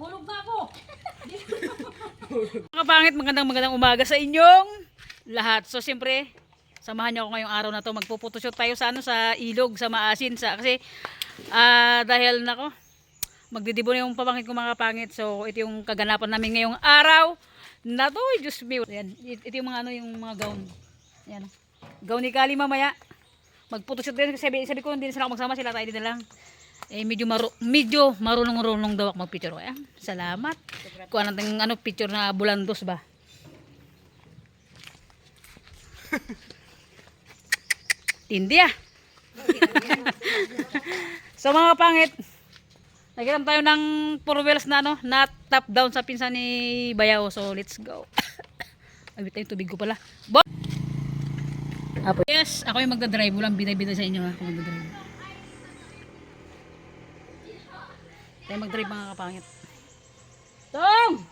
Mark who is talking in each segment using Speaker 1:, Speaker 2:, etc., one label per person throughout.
Speaker 1: Mahulog na ako.
Speaker 2: Mga pangit, magandang umaga sa inyong lahat. So siyempre, samahan niyo ako ngayong araw na to. Magpo-photoshoot tayo sa sa ilog, sa Maasin kasi dahil nako, magdidibo na yung pamangkin ko mga pangit. So ito yung kaganapan namin ngayong araw na to. Diyos me. Ayan, ito yung mga yung mga gown. Ayan. Gown ni Kali mamaya. Mag-photoshoot din kasi sabi ko hindi na sila ako magsama, sila tayo din na lang. Medyo marunong daw ako mag-picture. Kaya, salamat. Kung anong picture na bulandos ba. Tindi ah. So mga pangit, nagkiram tayo ng 4 wheels na na top down sa pinsan ni Bayaw. So let's go. Ay, tayo tubig ko pala. Yes, ako yung magdadrive. Walang binay-binay sa inyo ha, kung magdadrive. Tayo mag-drive mga kapangit. Tong!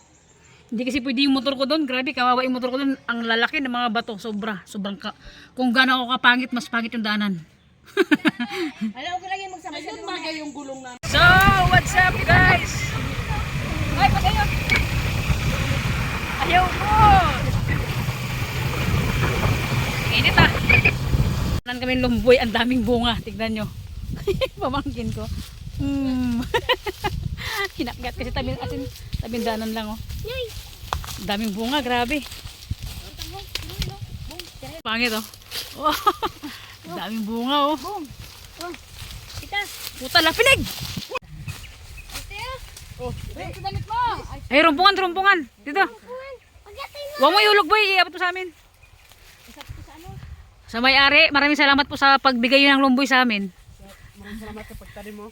Speaker 2: Hindi kasi pwede yung motor ko doon. Grabe, kawawa yung motor ko doon. Ang lalaki ng mga bato. Sobrang kung gano'n ako kapangit, mas pangit yung daanan.
Speaker 1: Alam ko lang yung magsama-sama. Ayun, yung gulong na.
Speaker 2: So, what's up guys? Ay, pagayon! Ayaw ko! Init ah! Nan kami lumboy, ang daming bunga. Tignan nyo. Pamangkin ko. Kinagat kasi tabing danan lang oh. Daming bunga, grabe. Pangit oh. Oh. Daming bunga oh. Puta lapinig.
Speaker 1: Oh, ito damit mo.
Speaker 2: Ay, rumpungan. Dito. Huwag mo iulog boy, iabot mo sa amin. Sa may-ari, maraming salamat po sa pagbigay ng lumboy sa amin.
Speaker 1: Maraming salamat sa pagtanim mo.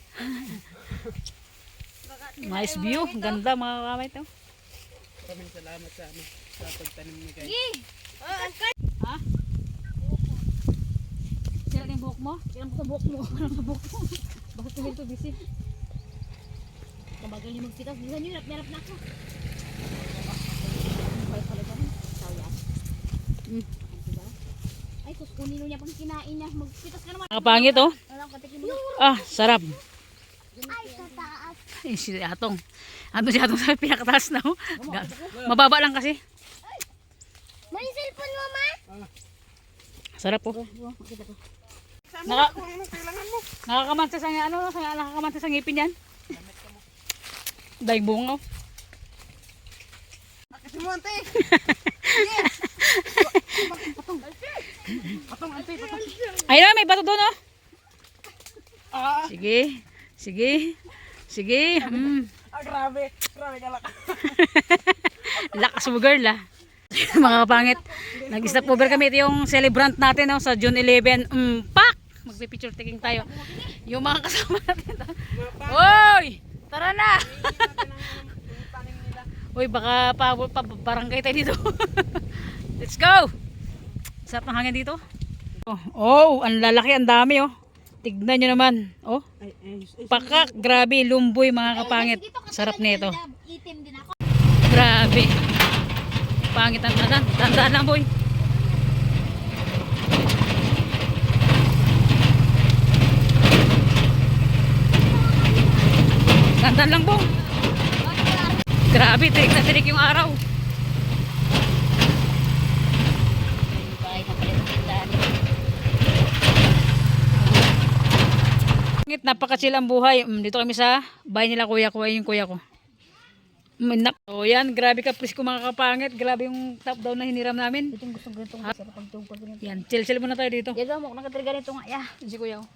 Speaker 2: Nice view, ganda mga kamay to.
Speaker 1: Maraming salamat sa pagtanim ni guys.
Speaker 2: Ha? Sira yung buhok mo? Sira mo sa buhok mo. Bakit ko dito busy?
Speaker 3: Kabagal niyo magsitas. Bisa niyo, narap na ako. Ay, kukunin niya pang kinain niya. Magsitas ka naman.
Speaker 2: Nakapangit oh.
Speaker 3: Alam ka, tikin mo.
Speaker 2: Ah, sarap.
Speaker 3: Ay, sa taas.
Speaker 2: Ay, si Atong. Ando si Atong sa pinakataas na oh. Mababa lang kasi.
Speaker 3: May cellphone mo, ma?
Speaker 2: Sarap oh. Nakakamansa sa nakakamansa sa ngipin yan. Dahil bunga oh.
Speaker 1: Kasi mo ante. Patong ante.
Speaker 2: Ayun na, may bato doon oh.
Speaker 1: Ah,
Speaker 2: Sige.
Speaker 1: grabe galak.
Speaker 2: Lakas mo girl ah. Mga kapangit, nag-stop over kami. Ito yung celebrant natin oh, sa June 11. Pak! Magpipicture taking tayo. Yung mga kasama natin. Oy! Tara na! Uy, baka barangay tayo dito. Let's go! Sarap ng hangin dito. Oh, ang lalaki, ang dami oh. Tignan nyo naman. Oh, pakak, grabe, lumboy mga kapangit. Sarap nito.
Speaker 3: Itim din ako.
Speaker 2: Grabe. Pangit ang tanan. Tandaan lang boy. Tandaan lang bong. Grabe, tirik na tirik yung araw. Napaka-chill ang buhay. Dito kami sa bahay nila kuya ko. Ayun yung kuya ko. So yan, grabe ka please ko mga kapangit. Grabe yung top down na hiniram namin.
Speaker 3: Itong gusto ganitong sarap pag tungkol ganito.
Speaker 2: Yan, chill muna tayo dito.
Speaker 3: Yaga mo, nakatriga nito nga. Ya.
Speaker 2: Si kuya ko.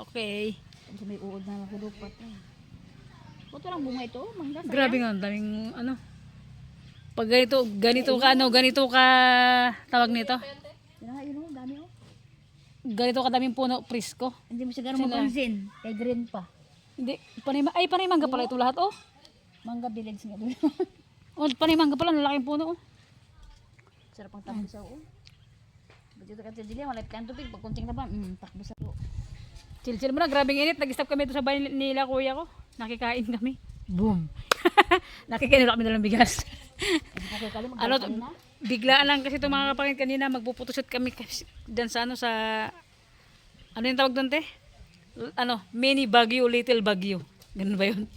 Speaker 2: Okay.
Speaker 3: Kasi may uod na ako dupat. Puto lang bunga ito. Mangga.
Speaker 2: Grabe nga, daming ano. Pag ganito ka tawag nito.
Speaker 3: Sino nga yun, dami oh.
Speaker 2: Ganito kadaming puno, prisko.
Speaker 3: Hindi mo siya gano'ng mapansin. Kay green pa.
Speaker 2: Hindi, panay mangga pala ito lahat oh.
Speaker 3: Mangga village nga doon.
Speaker 2: Oh, panay mangga pala, lalaking puno oh.
Speaker 3: Sarap ang takbo sa uod. Dito ka sa dili, malapit ka ang tubig. Pag kunting na ba, takbo sa uod.
Speaker 2: Chill muna, grabing init. Nag-stop kami ito sa bahay nila kuya ko. Nakikain kami. Boom. Nakikain kami ng bigas. Ano to? Biglaan lang kasi ito mga kapangit kanina. Magpuputoshoot kami dyan sa sa ano yung tawag doon te? Mini Baguio, Little Baguio. Ganun ba yun?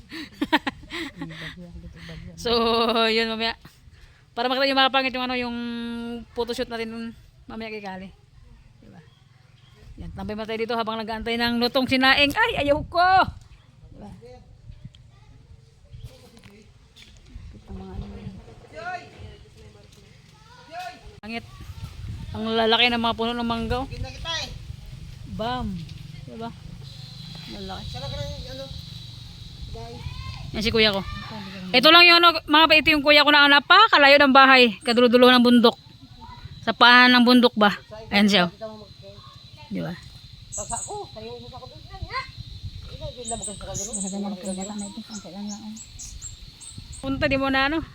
Speaker 2: So, yun mamaya. Para makita yung mga pangit yung ano, yung photoshoot natin nun, mamaya kay Kali. Diba? Yan, tambay muna tayo dito habang nag-aantay ng lutong sinaing. Ay, ayaw ko! Diba? Ang mga ano yun. Pangit. Ang lalaki ng mga puno ng manggaw. Bam! Diba? Lalaki. Yan si kuya ko. Ito lang yung ano, mga ito yung kuya ko na napakalayo ng bahay. Kadulo-dulo ng bundok. Sa paanan ng bundok ba? Ayan siya. Di ba? Punta di mo na ano.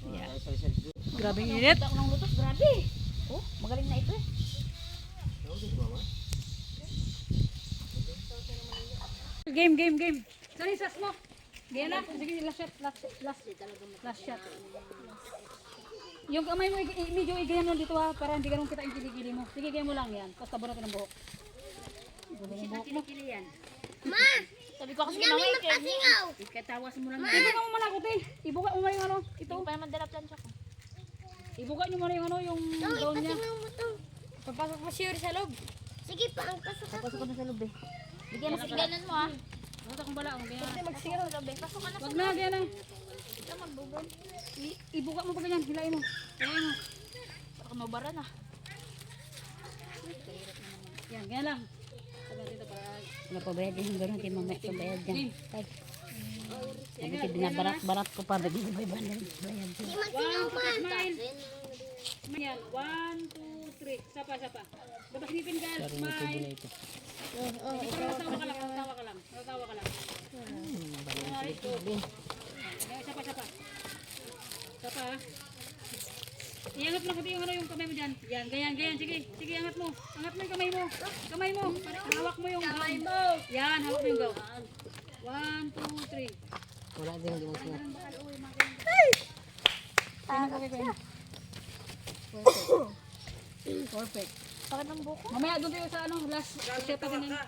Speaker 2: Yeah. Grabe ang init.
Speaker 3: Ako ng lutos, grabe. Oh, magaling na ito eh.
Speaker 2: Game. Sorry, sas mo. Gaya na. Sige, last shot. Yung kamay mo, medyo igayan mo dito ha, para hindi ganun kita yung kilikili mo. Sige, gaya mo lang yan. Tapos tabo natin ang buhok.
Speaker 3: Ma! Sabi ko kasi kinaway kayo. Ikatawas mo lang.
Speaker 2: Ibuka mo muna ako, te. Ibuka mo muna yung ano, ito.
Speaker 3: Ito pa naman dala plancha ko.
Speaker 2: Ibuka nyo muna yung ano, yung gown niya.
Speaker 3: Papasok mo sure sa loob. Sige pa, ang pasok ako. Pasok ko na sa loob eh. Bigyan mo siganan mo ah.
Speaker 2: Basta kong bala, kung
Speaker 3: Kasi magsigaw sa loob eh. Pasok ka na sa
Speaker 2: wag
Speaker 3: loob.
Speaker 2: na, gaya na.
Speaker 3: Ito magbubon.
Speaker 2: Ibuka mo pa ganyan, hilain mo. Hilain mo.
Speaker 3: Baka mabara na.
Speaker 2: Yan, gaya lang. Sabi dito para...
Speaker 3: Wala pa bayad yung gano'n kay mamaya pa bayad dyan.
Speaker 2: Game.
Speaker 3: Sabi ko binabarat-barat ko pa. Bigyan mo bayad.
Speaker 2: One, two, smile. Yan, 1, 2, 3. Sapa. Dapat nipin ka, smile. Tawa ka lang. Ay, ito. Yan, sapa. Sapa. Iangat mo kasi yung ano, yung kamay mo dyan. Yan, ganyan. Sige, angat mo. Angat mo yung kamay mo. Hawak mo yung kamay mo. Yan, hawak mo yung gaw. 1, 2, 3.
Speaker 3: Wala din yung siya.
Speaker 2: Perfect.
Speaker 3: Bakit ng buko?
Speaker 2: Mamaya doon tayo sa ano, last shot natin yan.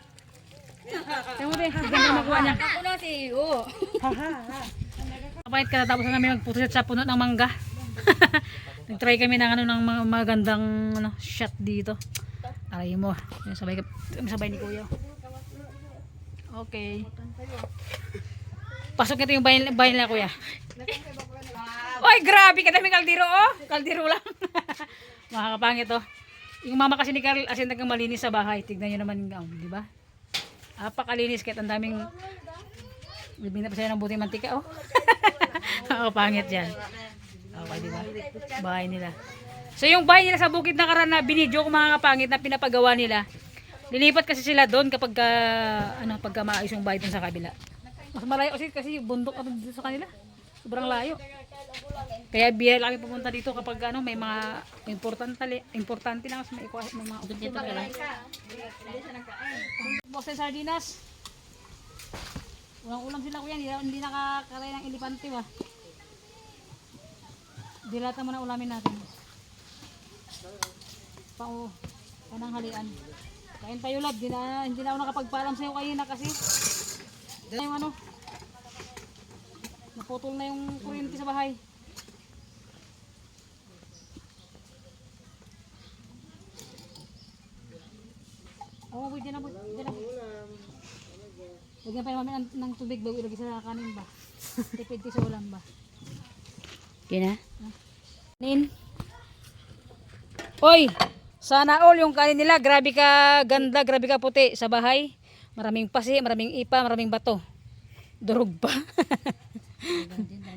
Speaker 2: Tingnan mo din, ganda makuha niya.
Speaker 3: Ako na si Iyo.
Speaker 2: Kapahit ka, tapos na namin magputusit sa puno ng mangga. Nag-try kami ng ano, ng mga magandang ano, shot dito. Aray mo, sabay ni Kuya. Okay. Pasok nito yung bahay nila, Kuya. Oy, grabe ka daming kaldero, oh. Kaldero lang. Makakapangit, oh. Yung mama kasi ni Carl, as in nagang malinis sa bahay. Tignan nyo naman, di ba? Apakalinis, kahit ang daming bibinta pa sila ng buti mantika, oh. Makakapangit yan. Okay, di ba? Bahay nila. So, yung bahay nila sa bukid na karan na binidyo ko mga kapangit na pinapagawa nila. Lilipat kasi sila doon kapag pagka maayos yung bahay doon sa kabila. Mas malayo kasi bundok dito sa kanila. Sobrang layo. Kaya bihira lang pumunta dito kapag may mga importante lang mas may mga dito lang. Basta sardinas. Ulang-ulam sila kuya, hindi nakakalay ng elepante ba. Dilata mo na ulamin natin. Panang halian. Kain tayo lab, hindi na ako nakapagpaalam sa'yo kanina kasi yung ano, naputol na yung kuryente sa bahay. Oo, pwede na. Lagyan pa namin ng tubig bago ilagay sa kanin ba. Tipid sa ulam ba.
Speaker 3: Okay na?
Speaker 2: Nin. Oy, sana all yung kanin nila, grabe ka ganda, grabe ka puti sa bahay. Maraming pasi, maraming ipa, maraming bato. Durog pa.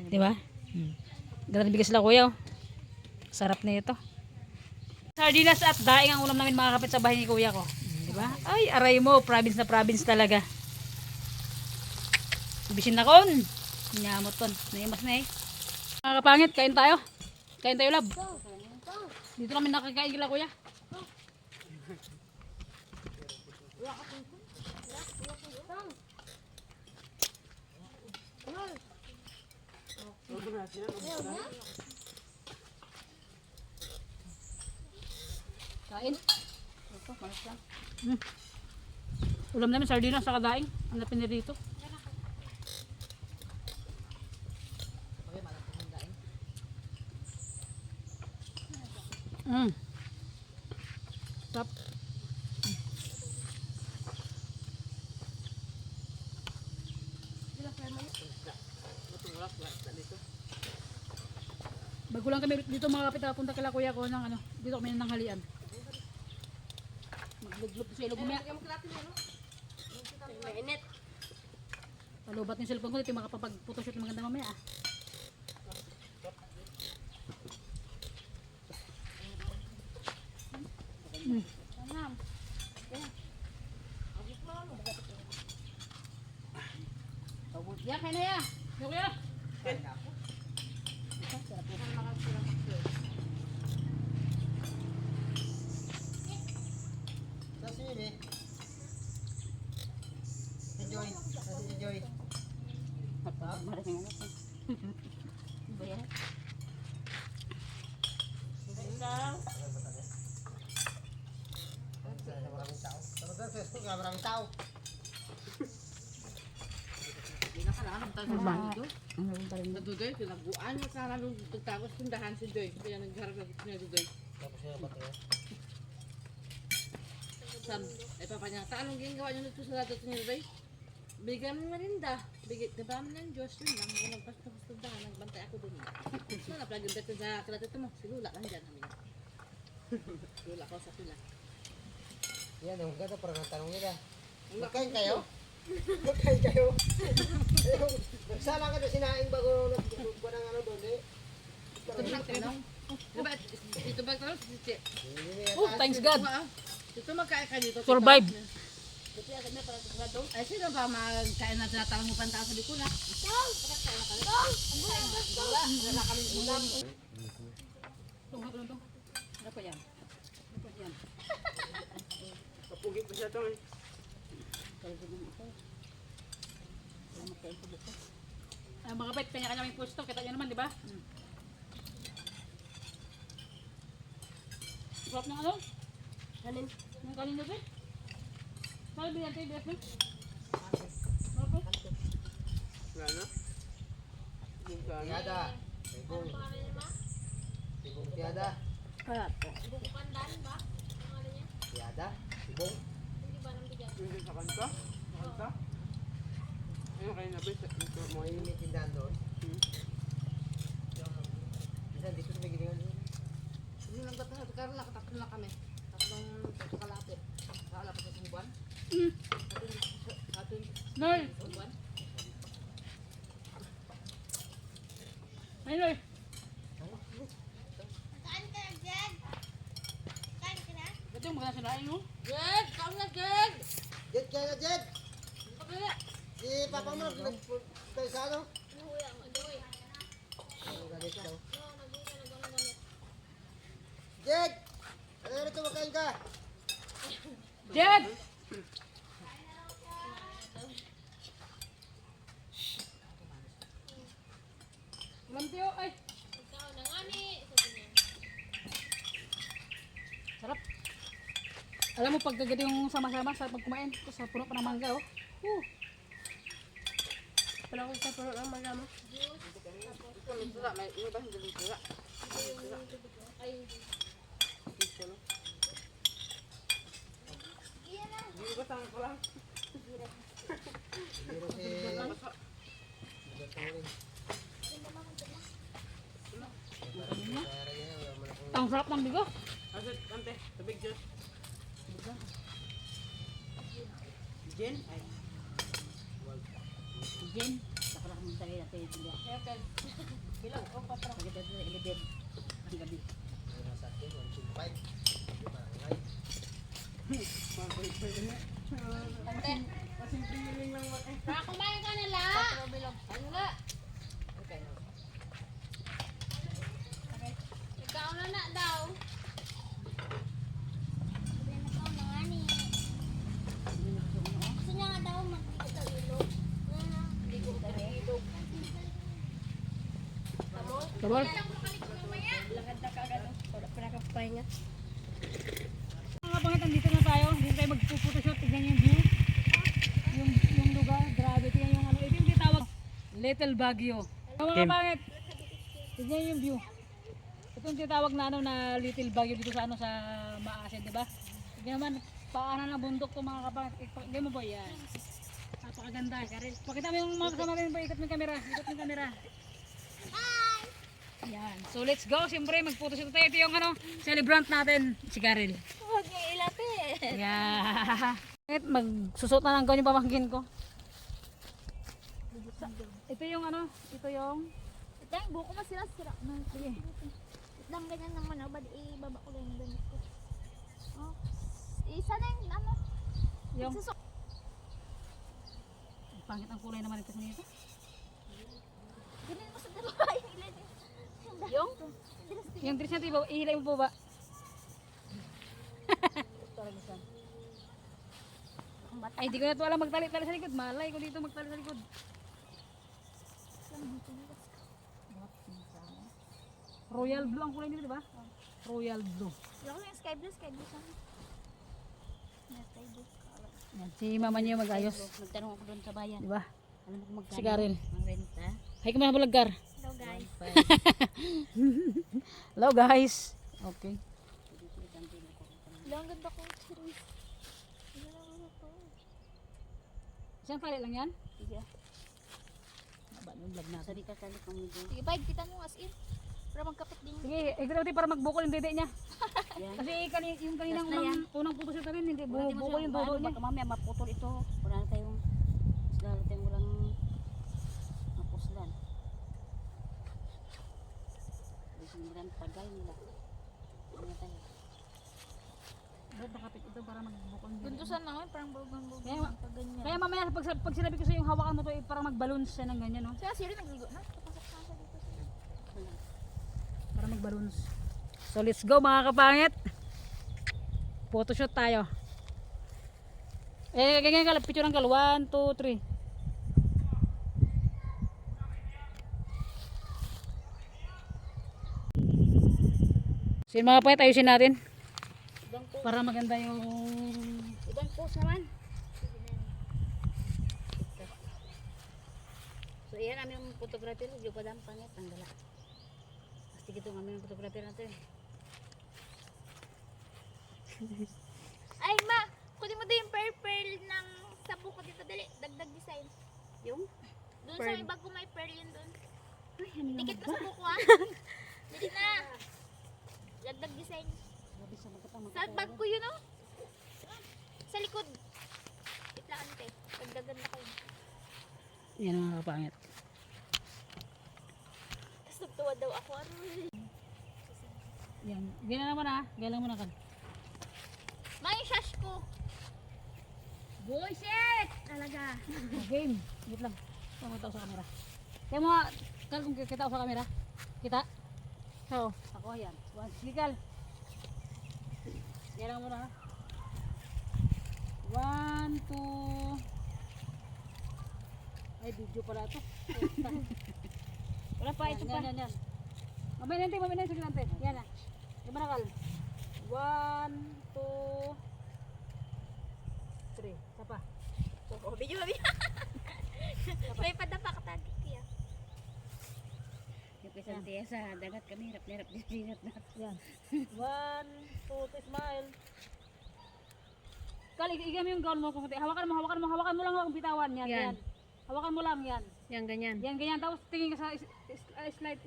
Speaker 2: Di ba? Grabe ka sila kuya. Sarap na ito. Sardinas at daing ang ulam namin mga kapit sa bahay ni kuya ko. Di ba? Ay, aray mo, province na province talaga. Bisin na kon. Nyamot kon. Naimas na eh. Mga kapangit, kain tayo. Kain tayo lab. Dito kami nakakain kila kuya. Kain. Ulam namin sardinas sa kadaing. Ang napinir dito. Tap. Bago lang kami dito mga kapit, punta kila kuya ko ng ano, dito kami ng halian. Magluglog sa ilog mamaya.
Speaker 1: Mainit.
Speaker 2: Palubat yung cellphone ko, dito makapapag-photoshoot ng maganda mamaya ah.
Speaker 3: Ya, kaya na ya.
Speaker 2: Yo kuya!
Speaker 4: Sashimi. Enjoy. Enjoy.
Speaker 3: Maraming ano. Bayar.
Speaker 4: Maraming tao. Tapos sa Facebook nga maraming tao.
Speaker 3: Ang meron pa rin.
Speaker 1: Nadudoy, tinaguan yung sana nung pagtapos tindahan si Doy. Kaya nagharap na niya Doy.
Speaker 4: Tapos yun ang bato.
Speaker 1: Sam, ay papa niya, sa anong ginagawa niyo nito sa lahat niyo Doy? Bigyan mo marinda. Diba mo ng Diyos yun lang. Kung nagpas-tapos tindahan, nagbantay ako dun. So, naplagin dito sa kalatito mo. Si Lula lang dyan. Lula ko sa pila.
Speaker 4: Yan, yung ganda parang ang tanong nila. Magkain kayo? Magkain kayo? Nagsala ka na sinaing bago nagbubuan ng ano doon eh.
Speaker 1: Ito ba tanong? Diba, ito ba tanong?
Speaker 2: Oh, thanks God!
Speaker 1: Ito magkain ka dito.
Speaker 2: Survive!
Speaker 1: Ay, sino ba magkain na tinatanong mo pantao sa Bicol ha? Wala kaming ulam.
Speaker 2: Tunga ko lang to. Ano pa yan? Ano pa yan?
Speaker 1: Kapugi pa siya ito eh.
Speaker 2: Mga kapit, kanya-kanya may pwesto. Kita nyo naman, di ba? Sarap ng ano?
Speaker 1: Kanin.
Speaker 2: Yung kanin nyo, Pit? Mahal ba yan, Pit? Mahal po?
Speaker 1: Gano?
Speaker 4: Tiada. Ibong. Ibong tiada. Tiada. Ibong.
Speaker 1: Hindi sa kanta? Sa kanta? Ayun kayo na ba? Ito mo
Speaker 4: May may tindahan doon. Minsan dito sa may gilingan doon.
Speaker 1: Hindi lang ba't na? Karla, katatlo lang kami. Tatlong kalapit. Kala pa sa sumbuan. Atin
Speaker 2: Noy!
Speaker 1: sumbuan.
Speaker 2: Ay, Noy! Ito yung mga sinain mo.
Speaker 1: Jed! Kaon na, Jed!
Speaker 4: Jed, kaya na Jed!
Speaker 1: Pagkaya!
Speaker 4: Si Papa mo nagpunta sa ano? Ang galit daw. Jed! Ano na ito makain ka?
Speaker 2: Jed! Lampiyo, ay! Sarap. Alam mo, pag gagawin yung sama-sama sa pagkumain, sa puno pa ng mangga, oh.
Speaker 1: Wala ko sa paro ng magama. Ito may sura. May iba ba? Hindi may sura. Hindi ba tanga ko lang?
Speaker 4: Pero si...
Speaker 2: Ang sarap ng bigo.
Speaker 1: Asit, kante. Tabig Diyos. Jen? Ay.
Speaker 3: Jen, saka kami tayo natin yung tinda.
Speaker 1: Bilang. Oh, patro.
Speaker 3: Pagkita sa ilibir. Ang gabi.
Speaker 4: Nasa akin, 1.5. Barangay.
Speaker 1: Kante. Pasimpleng lang lang mo eh.
Speaker 5: Kumain ka na la.
Speaker 1: Patro bilang. Ano na? Okay.
Speaker 5: Ikaw na daw. Sabi na ikaw na nga ni. Gusto niya nga daw magbigay sa ilog.
Speaker 1: Ligo sa ilog.
Speaker 2: Sabol.
Speaker 1: Lakad na kagad. Wala pa nakapahinga.
Speaker 2: Mga pangit, andito na tayo. Hindi tayo magpuputoshoot. Tignan niyo yung view. Little Baguio. Mga kapangit. Tignan yung view. Ito yung tinatawag na ano na Little Baguio dito sa ano sa Maasin, di ba? Tignan naman paanan ng bundok to mga kapangit. Tignan mo ba yan? Napakaganda. Pakita mo yung mga kasama rin ba? Ikot mo yung camera. Ikot mo yung camera. Yan. So let's go. Siyempre mag-photoshoot tayo. Ito yung ano, celebrant natin, si Karel.
Speaker 5: Huwag niya ilapit.
Speaker 2: Yeah. Magsusot na lang ko yung pamangkin ko. Ito yung ano, ito yung
Speaker 5: Ito yung buko masira-sira. Sige. Lang ganyan naman, oh. Ba't ibaba ko lang yung ganit ko. Oh. Isa na yung ano.
Speaker 2: yung pangit ang kulay naman ito nito.
Speaker 5: Ganyan mo sa dalawa yung ilan.
Speaker 2: Yung dress natin ba, ihilay mo po ba? Ay, di ko na ito alam magtali-tali sa likod. Malay ko dito magtali sa likod. Royal blue ang kulay nito, di ba? Royal blue.
Speaker 5: Yung sky blue sana. May sky blue.
Speaker 2: Yan, si mama niyo mag-ayos.
Speaker 3: Nagtanong ako doon sa bayan.
Speaker 2: Di ba?
Speaker 3: Alam mo kung magkano?
Speaker 2: Si Karel.
Speaker 3: Ang renta?
Speaker 2: Hay ka mga bulaggar.
Speaker 5: Hello guys.
Speaker 2: Hello guys. Okay.
Speaker 5: Hello, ang ganda ko. Cheers.
Speaker 2: Isang tali lang yan?
Speaker 3: Sige.
Speaker 2: Aba, yung vlog natin.
Speaker 3: Sari ka sali kung hindi.
Speaker 5: Sige, bye. Kita mo as in. Para magkapit din.
Speaker 2: Sige, ikaw natin para magbukol yung dede niya.
Speaker 3: Yan.
Speaker 2: Kasi yung kaninang
Speaker 3: Basta yan.
Speaker 2: unang puto siya rin, hindi
Speaker 3: Wala tayong
Speaker 2: bukol yung dodo niya.
Speaker 3: Baka mamaya maputol ito. Wala na tayong walang mapuslan. Bisimulan tagal nila. Ano na tayo?
Speaker 2: Ba't nakapit ito para magbukol yung dede?
Speaker 5: Buntusan na ngayon. Parang bulgan-bulgan.
Speaker 2: Kaya-
Speaker 5: Pag ganyan.
Speaker 2: Kaya mamaya pag sinabi ko sa yung hawakan mo to, parang mag-balloons siya ng ganyan, no?
Speaker 5: Kaya Siri nagligo na. Papasok na siya dito.
Speaker 2: Para mag-balloons. So let's go mga kapangit. Photoshoot tayo. Ganyan ka, picture ng kal. 1, 2, 3. So yun mga kapangit, ayusin natin. Para maganda yung...
Speaker 3: Ibang post naman. So iyan namin yung photographer. Hindi pa dam pangit. Ang dala. Pasti gitu namin yung photographer natin.
Speaker 5: Ay, ma! Kunin mo doon yung pearl ng sabu ko dito. Dali, dagdag design.
Speaker 3: Yung?
Speaker 5: Doon sa may bag ko may pearl yun doon.
Speaker 3: Ay, ano
Speaker 5: Tikit mo sabu ko, ah. Dali na. Dagdag design.
Speaker 3: Grabe sa magkatama.
Speaker 5: Sa bag ko yun, oh. Sa likod. Itlaan te. Dagdagan na ko.
Speaker 2: Yan mga kapangit.
Speaker 5: Tapos nagtuwa daw ako. Ano?
Speaker 2: Yan. Ganyan naman ha. Ganyan mo na kan.
Speaker 5: May shash ko.
Speaker 3: Bullshit! Talaga.
Speaker 2: Game. Wait lang. Pumunta ako sa camera. Kaya mo nga, Kal, kung kita ako sa camera. Kita? Oo. Ako yan. Sige Kal. Yan lang muna ha. 1, 2. Ay, video pala ito.
Speaker 3: Wala pa, ito pa.
Speaker 2: Yan. Mamaya nante. Sige nante. Yan na. Yan na Kal. 1, 2, 3. Isa pa.
Speaker 5: Oh, video. May padapa ka tadi, kuya.
Speaker 3: Yung isang tiya sa dagat kami, hirap na.
Speaker 2: Yan. 1, 2, smile. Kal, igam yung gown mo kung hawakan mo lang ang bitawan yan.
Speaker 3: Yan.
Speaker 2: Hawakan mo lang yan.
Speaker 3: Yan, ganyan.
Speaker 2: Yan ganyan tapos tingin ka sa slide.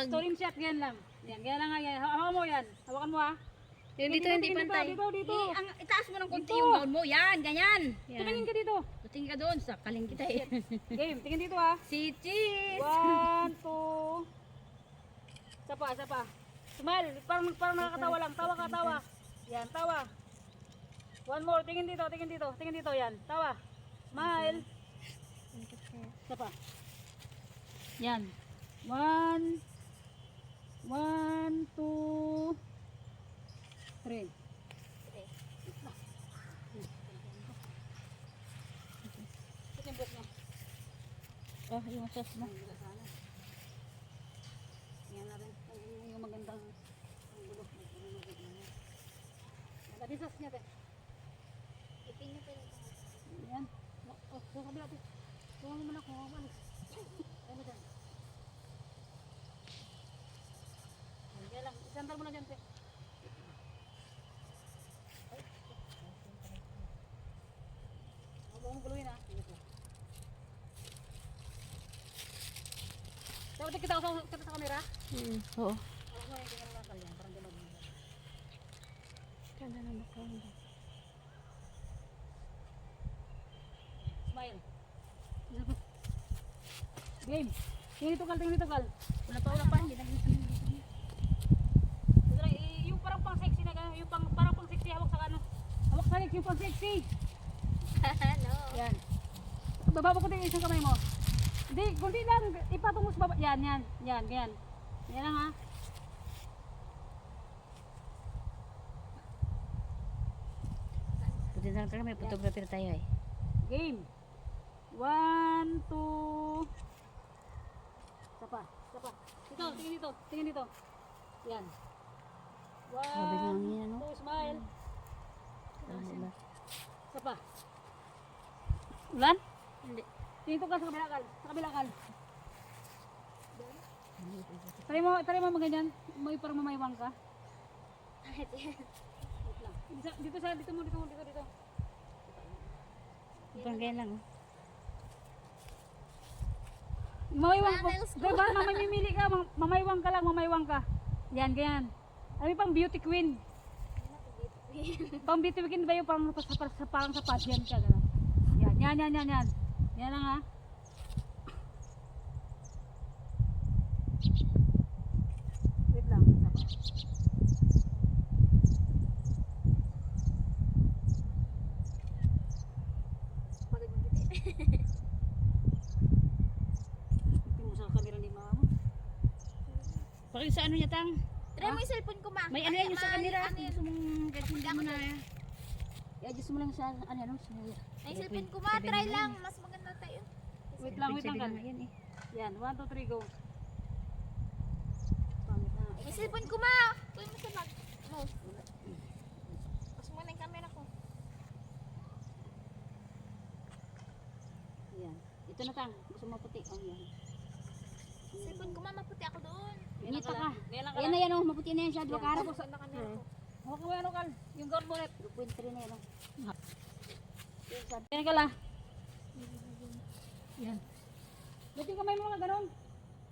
Speaker 2: Story shot yan lang. Yan lang nga yan. Hawakan mo yan. Hawakan mo ha.
Speaker 3: Yung dito,
Speaker 2: Tingin
Speaker 3: hindi pantay.
Speaker 2: Dito.
Speaker 3: Itaas mo ng konti
Speaker 2: Dito.
Speaker 3: yung gown mo. Yan, ganyan.
Speaker 2: Tingin ka dito.
Speaker 3: Tingin ka doon, sakaling kita eh.
Speaker 2: Game, tingin dito ha.
Speaker 3: Si Cheese!
Speaker 2: 1, 2. Isa pa. Smile, parang nakakatawa lang. Tawa. Yan, tawa. One more, tingin dito, yan. Tawa. Smile. Isa pa. Yan. 1, 2, 3. Ito yung book niya.
Speaker 3: Oh, yung sauce mo.
Speaker 2: Yan natin yung magandang bulok. Lagi sauce niya, te.
Speaker 5: Ipin niyo pala.
Speaker 2: Yan. Oh, sa kabila, te. Kuha mo muna, kuha mo. Sandal mo na dyan, te. Huwag mong guluhin, ha. Dapat kita sa kamera.
Speaker 3: Oo.
Speaker 2: Huwag mo yung tingnan nakal yan. Parang gano'n.
Speaker 3: Ganda na bakal.
Speaker 2: Smile. Game. Tingin dito, Kal. Tingin dito, Kal.
Speaker 3: Wala pa. Hindi na
Speaker 2: Yung parang pang sexy na gano'n. Yung parang pang sexy. Hawak sa ano. Hawak sa legs. Yung pang sexy.
Speaker 5: Ano?
Speaker 2: Yan. Baba ko din isang kamay mo. Hindi, kundi lang. Ipatong mo sa baba. Yan, yan. Yan, yan. Yan lang, ha.
Speaker 3: Puti na lang may photographer tayo eh.
Speaker 2: Game. 1, 2. Sapa. Sapa. Dito, tingin dito. Tingin dito. Yan.
Speaker 3: Sabi lang
Speaker 2: 1,
Speaker 3: yan, ano?
Speaker 2: 2, smile.
Speaker 3: Wala.
Speaker 2: Sapa. Ulan?
Speaker 3: Hindi.
Speaker 2: Tingin ka sa kabila, Kal. Sa kabila, Kal. Try mo maganyan. May parang mamaywang ka. Wait lang. Dito mo.
Speaker 3: Parang ganyan lang.
Speaker 2: Mamaywang ko. Diba, mamimili ka. Mamaywang ka lang, mamaywang ka. Yan, ganyan. Ano yung pang beauty queen? Pang beauty queen ba yung parang sa pageant ka? Gano'n. Yan. Yan lang, ha. Wait lang. Tingin mo sa camera ni mama mo.
Speaker 3: Pakita sa ano niya tang?
Speaker 5: Try mo yung cellphone ko, ma.
Speaker 3: May ano yan yung sa kanila.
Speaker 5: Ano yan?
Speaker 3: Gusto mong kahit hindi mo na. I-adjust mo lang sa ano sa.
Speaker 5: Ay, cellphone ko, ma. Try lang. Mas maganda tayo.
Speaker 2: Wait lang, Kal.
Speaker 3: Yan eh.
Speaker 2: Yan, 1, 2, 3, go.
Speaker 5: May cellphone ko, ma. Tuloy mo sa bag. No. Pas mo na yung camera ko.
Speaker 3: Yan. Ito na tang. Gusto mo puti. Oh, yan.
Speaker 5: Cellphone ko, ma. Maputi ako doon.
Speaker 3: Ngita ka.
Speaker 2: Ganyan lang,
Speaker 3: Yan na yan oh. Maputi na yan siya. Dua kara.
Speaker 5: Saan na camera ko?
Speaker 2: Hawak mo yan, Kal. Yung gold bonnet.
Speaker 3: 2.3 na yan oh.
Speaker 2: Yan, Kal, ha. Yan. Ba't yung kamay mo nga ganun?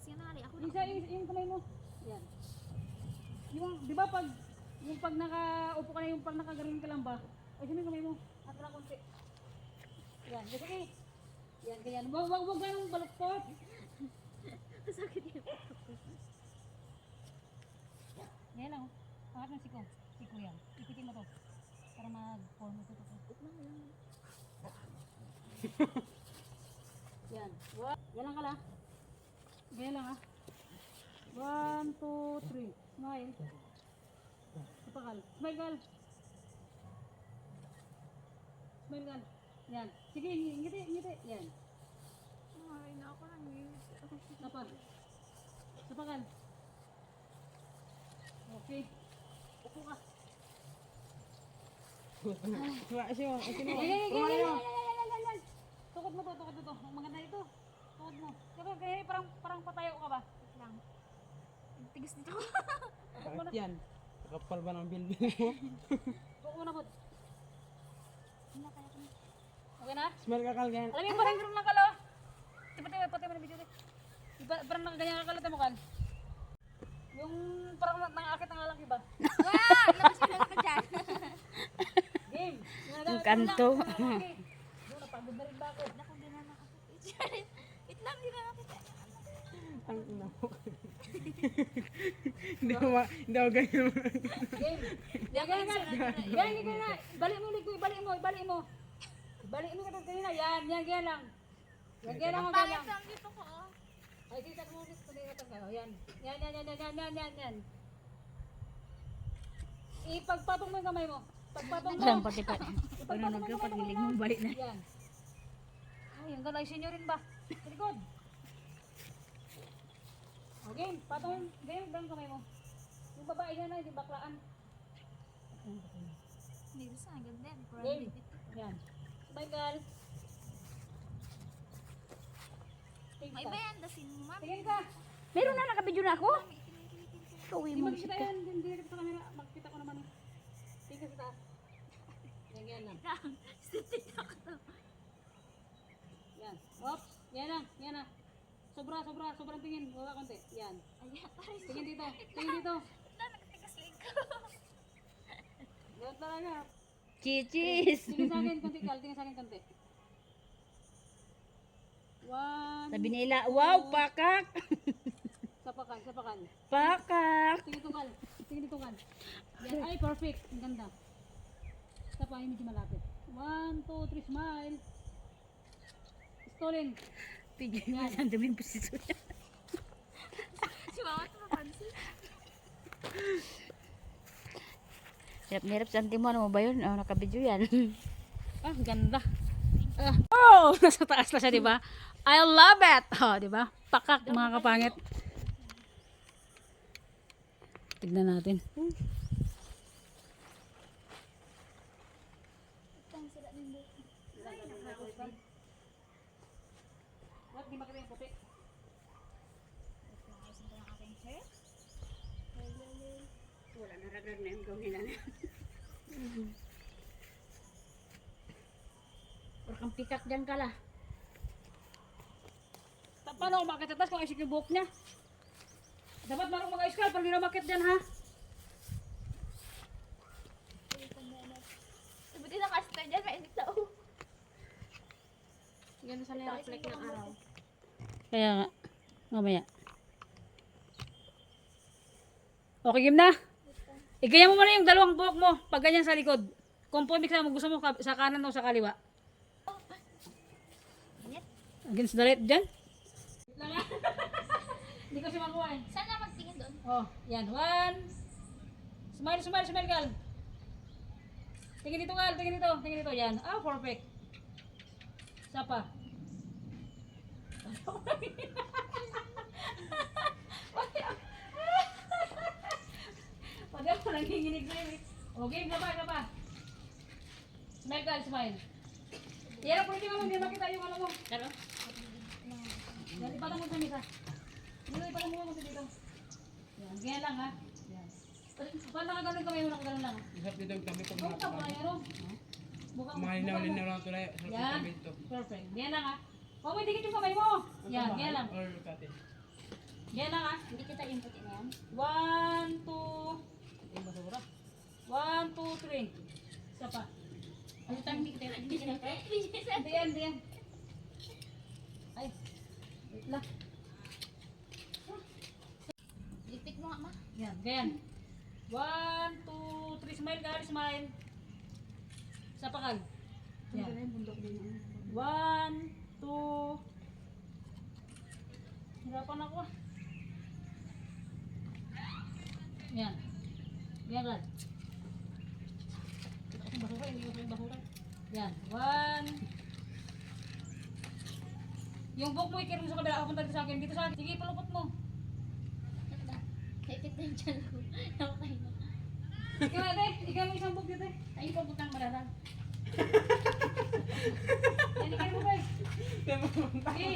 Speaker 5: Sige na, Ali. Ako
Speaker 2: Yung kamay mo. Yan. Yung, di ba pag nakaupo ka na, yung pag nakagarin ka lang ba? Ay, sino yung kamay mo? At lang konti. Yan, sige. Yan, ganyan. Wag ganun baluktot.
Speaker 5: sakit yun.
Speaker 2: Yan lang. Angat ng siko. Siko yan. Ipitin mo to. Para mag-form ito. Yan. Yan lang, Kal, ha. Ganyan lang, ha. 1, 2, 3. Smile. Apa, Kal? Smile, Kal. Smile, Kal. Yan. Sige, ngiti. Yan.
Speaker 5: Ay, na ako lang.
Speaker 2: Apa? Apa, Kal? Okay. Upo ka. Yan. Tukod mo to. Ang maganda ito. Tukod mo. Kaya parang patayo ka ba?
Speaker 5: Lang. Tigas dito ko.
Speaker 4: Bakit yan? Kapal ba ng bilbil mo?
Speaker 2: Tukod mo na po.
Speaker 5: Hindi kaya ko.
Speaker 2: Okay na?
Speaker 4: Smell ka Kal, ganyan.
Speaker 2: Alam mo, parang ganun lang, Kal, oh. Pati mo na video. Parang nakaganyan ka, Kal, mo, Kal. Yung parang nangakit na nga lang, iba.
Speaker 5: Wow! Labas mo lang ako dyan.
Speaker 2: Game.
Speaker 3: Ang kanto.
Speaker 2: Okay. Doon, napagod na rin ba ako?
Speaker 5: Naku, di na nakakita. Wait lang, di na nakita.
Speaker 4: Ang ina mo. Hindi ako ganyan.
Speaker 2: Game. Ganyan na. Balik mo. Balik mo ka kanina. Yan lang. Yan lang.
Speaker 5: Pangit lang dito ko, oh.
Speaker 2: Ay, kita mo ulit. Yan. Yan. Ipagpatong mo yung kamay mo. Pagpatong mo.
Speaker 3: Alam pati pa. Pag nagkapag hilig mo balik na.
Speaker 2: Yan. Ay, ang galay sinyo rin ba? Sa likod. Okay, patong. Ganyan ang kamay mo. Yung babae na, hindi baklaan.
Speaker 5: Hindi gusto, ang ganda yan.
Speaker 2: Game. Yan. Bye, girl.
Speaker 5: May bayan, dasin mo, mami.
Speaker 2: Tingin ka.
Speaker 3: Meron na nakabidyo na ako.
Speaker 5: Mami, tinitin ko.
Speaker 3: Uwi
Speaker 2: Hindi
Speaker 3: mo
Speaker 2: makikita
Speaker 3: siya.
Speaker 2: yan. Hindi nakita sa camera. Makikita ko naman. Tingnan sa taas. Yan lang. Yan. Oops. Yan lang. Yan na. Sobrang tingin. Wala konti. Yan. Tingin dito. Tingin dito. Ganun talaga.
Speaker 3: Chichis.
Speaker 2: Tingin sa akin konti, Kal. Tingin sa akin konti. 1.
Speaker 3: Sabi nila, wow, pakak.
Speaker 2: Sapakan.
Speaker 3: Pakak.
Speaker 2: Tingin dito, Kal. Tingin dito, Kal. Yan. Ay, perfect. Ang ganda. Sapa, medyo malapit. 1, 2, 3, smile. Stolen.
Speaker 3: Tigil mo ang dami yung posisyon niya.
Speaker 5: Si mama ito mapansin.
Speaker 3: Hirap na hirap sa auntie mo. Ano mo ba yun? Oh, nakabidyo yan.
Speaker 2: Ah, ganda. Oh, nasa taas na siya, di ba? I love it. Oh, di ba? Pakak, mga kapangit. Tignan natin.
Speaker 5: Itang sila ng buhok.
Speaker 2: What? Di makita yung puti.
Speaker 3: Wala na ragag na yung gawin nila. Or kang pikak dyan ka la.
Speaker 2: Paano ako makita taas kung isik yung buhok niya? Dapat marunong mga-iskal para hindi na makit dyan, ha?
Speaker 5: Buti nakasta dyan, mainit na oh.
Speaker 1: Ganda sa reflect ng araw.
Speaker 2: Kaya nga. Mamaya. Okay, game na. Igaya mo muna yung dalawang buhok mo. Pag ganyan sa likod. Kung po, mo gusto mo sa kanan o sa kaliwa. Against the right dyan. Hindi ko siya makuha eh.
Speaker 5: Saan na magtingin doon?
Speaker 2: Oh, yan. 1. Smile, Gal. Tingin dito, Gal. Tingin dito. Yan. Ah, perfect. Sapa. Pag ako nanginginig sa'yo eh. Okay, gaba. Smile, Gal, smile. Yan ang pwede mo, hindi makita yung ano mo.
Speaker 3: Pero,
Speaker 2: Yan, ipatang mo sa misa. Ipatang mo sa dito. Yan, ganyan lang ha. Yan. Paano nakaganon kami mo, nakaganon lang ha.
Speaker 6: Isap dito kami kung
Speaker 2: Buka po na yun. Buka mo.
Speaker 6: mahinaw lang ito na sa
Speaker 2: Yan.
Speaker 6: kami ito.
Speaker 2: Perfect. Ganyan lang ha. Oh, may dikit yung kamay mo. Yan, ganyan lang.
Speaker 6: Or katin.
Speaker 2: Ganyan lang ha.
Speaker 3: hindi kita yung puti na yan.
Speaker 2: 1, 2. Ay, basura. 1, 2, 3. Isa pa.
Speaker 3: Ano tayo hindi kita hindi kita
Speaker 2: Hindi yan. Ay. Wait lang.
Speaker 3: Lipit mo nga ma.
Speaker 2: Yan, ganyan. 1, 2, 3. Smile, Gal, smile. Isa pa, Gal. Yan. 1, 2. Hirapan ako ah. Yan. Yan, Gal. Basura, hindi ko yung basura. Yan. 1. Yung buhok mo ikir mo sa kabila. Ako punta dito sa akin. Dito sa akin. Sige, palupot mo.
Speaker 3: Lipit na yung tiyan ko. Okay na.
Speaker 2: Ikaw ate. Ikaw yung isang buhok dito eh.
Speaker 3: Ay, pabutang mararang.
Speaker 2: Yan, ikir mo ba eh. Sige.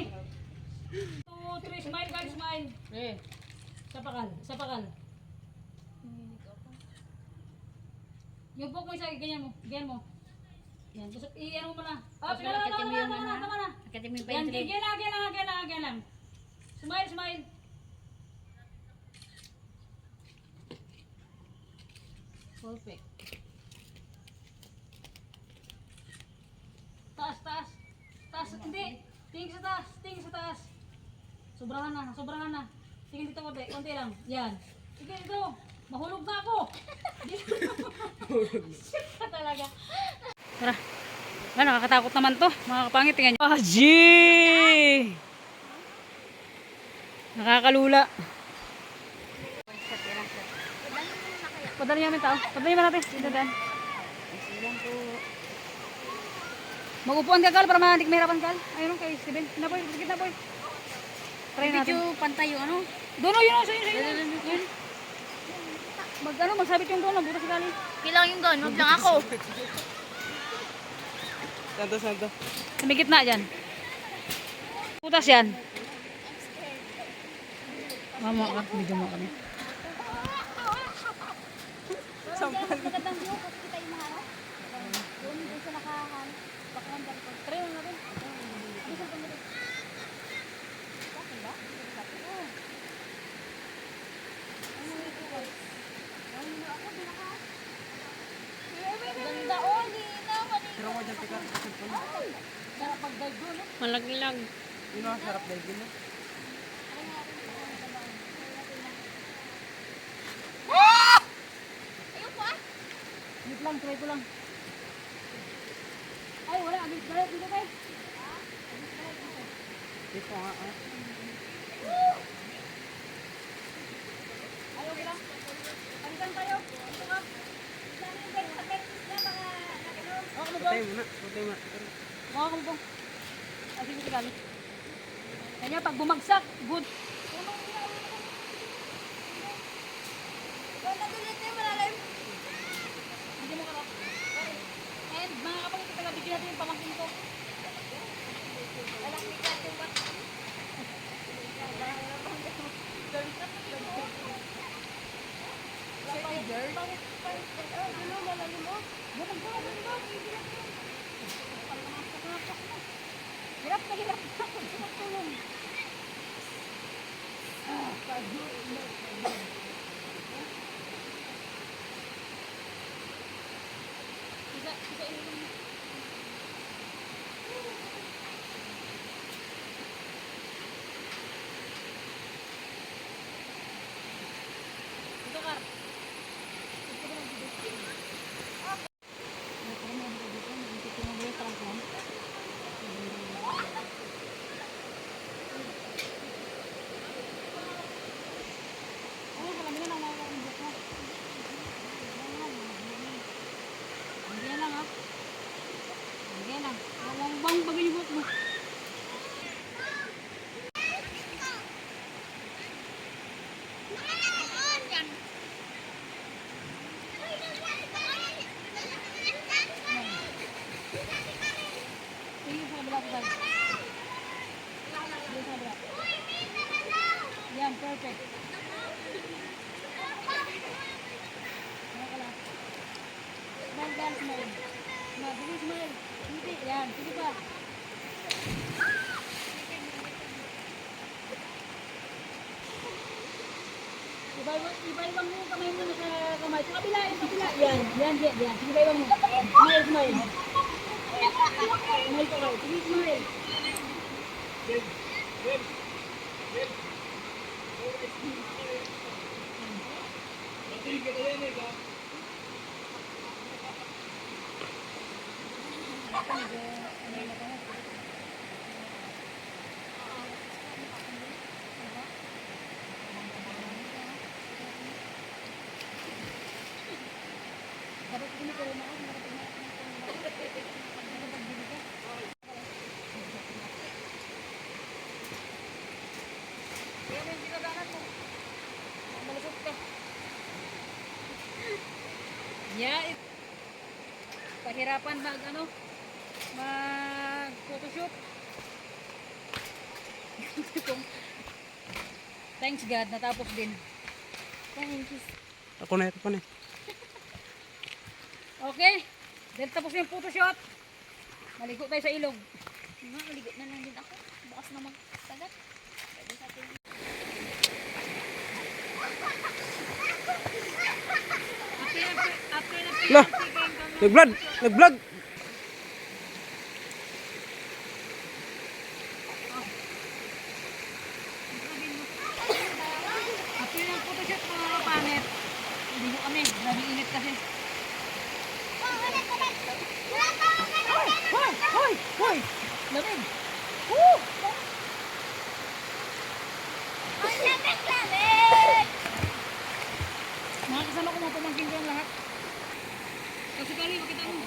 Speaker 2: 2, 3. Smile, guys. Smile. Eh. Sapakal. Yung buhok mo isa, ganyan mo. Ganyan mo. Yan. Gusto, i-ano mo na. Ah,
Speaker 3: Tapos nakakitin mo yung
Speaker 2: tama na.
Speaker 3: Nakakitin mo yung
Speaker 2: Yan,
Speaker 3: paintry.
Speaker 2: ganyan lang. Smile. Perfect. Taas. Hindi. Tingin sa taas. Sobrahan na. Tingin dito konti lang. Yan. Sige dito. Mahulog na ako. Shit talaga. Tara. Ah, nakakatakot naman to. Mga kapangit, tingnan nyo. Ah, gee! Nakakalula. Padali namin tao. Padali naman natin. Dito dan. Mag-upuan ka, Gal, para mahirapan, Gal. Ayun, kay Steven. Napoy, sige na, boy. Try natin.
Speaker 3: Video pantay yung ano.
Speaker 2: Doon, yun, sa'yo. Magsabit yung doon, butas si Gali.
Speaker 5: Kailangan yung doon, wag lang ako.
Speaker 6: Santo.
Speaker 2: Sa may gitna dyan. Butas yan. Mama ka, video mo kami.
Speaker 5: mas magandang view kasi kita yung maharap. Doon sa nakahan. Bakahan dali ko.
Speaker 2: Try mo natin.
Speaker 5: Ano sa pangit? Bakit ba? Oo. Ano ito guys? Ano ako binaka? Ganda oh, lina, manina.
Speaker 6: Pero mo dyan, teka.
Speaker 5: Sarap pag-dive doon, no?
Speaker 2: Malaglag.
Speaker 6: Yun o, sarap dahil din mo.
Speaker 5: Ayoko ah!
Speaker 2: Wait lang, try ko lang. Ay, wala. Dito kayo.
Speaker 6: Dito nga, ah.
Speaker 2: Ayaw ko lang. Palitan tayo. Dito ka. Ako mo to.
Speaker 6: Patay mo na. Patay mo na.
Speaker 2: Mga ko mo to. Ay, sige, sige. Kanya, pag bumagsak, good. Hindi mo karap. And mga kapatid, taga-bigyan natin yung pamangkin ko. Hirap na hirap na. Tulong. Isa ilong. Ito, Kar. Hindi lang ha. Hindi lang. Bang bagay yung buhok mo. Sige sa kabila ko tayo. Sige sa kabila. Yan, perfect. Smile guys, smile. Smile, sige smile. Hindi, yan, sige pa. Iba-ibang mo kamay mo na sa kamay. Sa kabila, yung kabila. Yan, yan, yan, yan. Sige, iba-ibang mo. Smile, smile. Smile ko kayo. Sige, smile. Yeah, pahirapan mag photoshoot. Thanks God, natapos din.
Speaker 5: Thank you.
Speaker 6: Ako na ito pa na.
Speaker 2: Okay, dahil tapos yung photoshoot, maligo tayo sa ilog.
Speaker 5: Maligo na lang din ako. Bukas na magsagat. Pwede sa atin.
Speaker 6: Lah! Nag-vlog! Nag-vlog!
Speaker 2: After ng photoshoot mga kapangit, hindi ko kami, grabe init kasi. Hoy! Hoy! Lamig! Woo! Mga kasama ko mga pamangkin ko yung lahat. Kasi kali, makita mo.